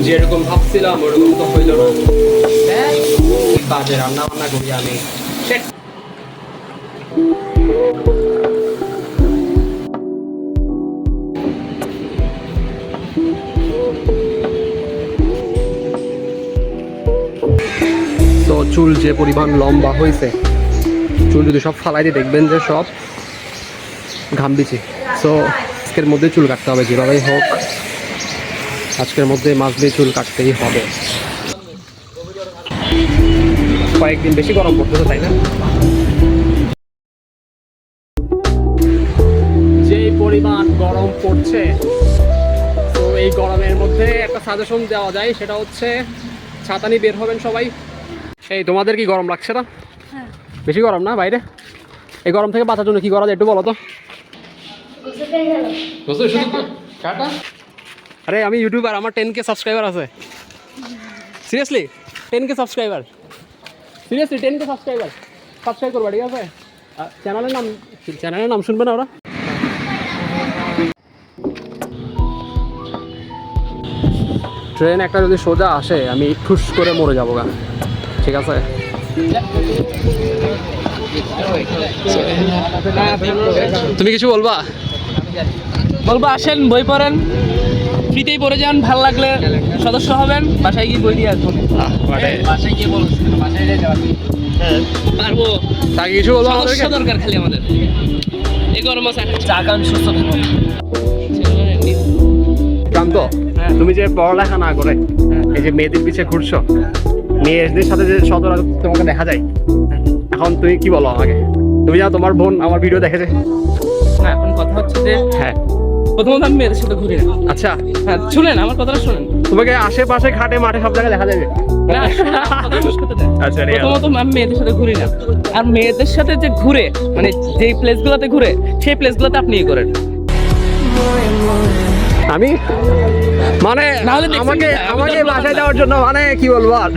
যেরকম ভাবছিলাম ওরকম তো হইল না। বাজে রান্না বান্না করি আমি। তো চুল যে পরিমাণ লম্বা হয়েছে, চুল যদি সব ফালাই দিয়ে দেখবেন যে সব ঘামবিছি। সো আজকের মধ্যে চুল কাটতে হবে, যেভাবেই হোক আজকের মধ্যে মাছ দিয়ে চুল কাটতেই হবে। কয়েকদিন বেশি গরম পড়তেছে, তাই না? যে পরিমাণ গরম পড়ছে, তো এই গরমের মধ্যে একটা সাজেশন দেওয়া যায়, সেটা হচ্ছে ছাতা নিয়ে বের হবেন সবাই। এই তোমাদের কি গরম লাগছে না? বেশি গরম না বাইরে? এই গরম থেকে বাঁচার জন্য কি করা যায় একটু বলো তো। আরে আমি ইউটিউবার, আমার 10K সাবস্ক্রাইবার আছে। Seriously 10K subscriber, seriously 10K subscriber. Subscribe করবা, ঠিক আছে? চ্যানেলের নাম শুনবে না ওরা? ট্রেন একটা যদি সোজা আসে আমি ঠুস করে মরে যাবো গা, ঠিক আছে? তুমি কিছু বলবা? বলবো আসেন, বই পড়েন, ফ্রিতেই পড়ে যান, ভালো লাগলে সদস্য হবেন, বাসায় গিয়ে বই দিয়ে আসবেন। বাসায় গিয়ে বলছেন বাসায় পারবো, তাকে কিছু বলবো? সদস্য দরকার খালি আমাদের। এই গরম চা খান, সুস্থ থাকুন। জানতো তুমি যে পড়ালেখা না করে এই যে মেয়েদের পিছিয়ে ঘুরছো, মেয়েদের সাথে যে সচরাচর তোমাকে দেখা যায়, এখন তুমি কি বলো আমাকে? তুমি জানো তোমার বোন আমার ভিডিও দেখেছে? না, এখন কথা হচ্ছে যে হ্যাঁ, প্রথমত আমি মেয়েদের সাথে ঘুরি না। আচ্ছা হ্যাঁ, শুনেন আমার কথাটা শুনেন। তোমাকে আশেপাশে ঘাটে মাঠে সব জায়গায় দেখা যাবে। না, কথা শেষ করতে দেন। আচ্ছা, প্রথমত আমি মেয়েদের সাথে ঘুরি না, আর মেয়েদের সাথে যে ঘুরে, মানে যেই প্লেসগুলোতে ঘুরে সেই প্লেসগুলোতে আপনি ইয়ে করেন। আমি মানে আমাকে বাসায় যাওয়ার জন্য মানে কি বলবো আর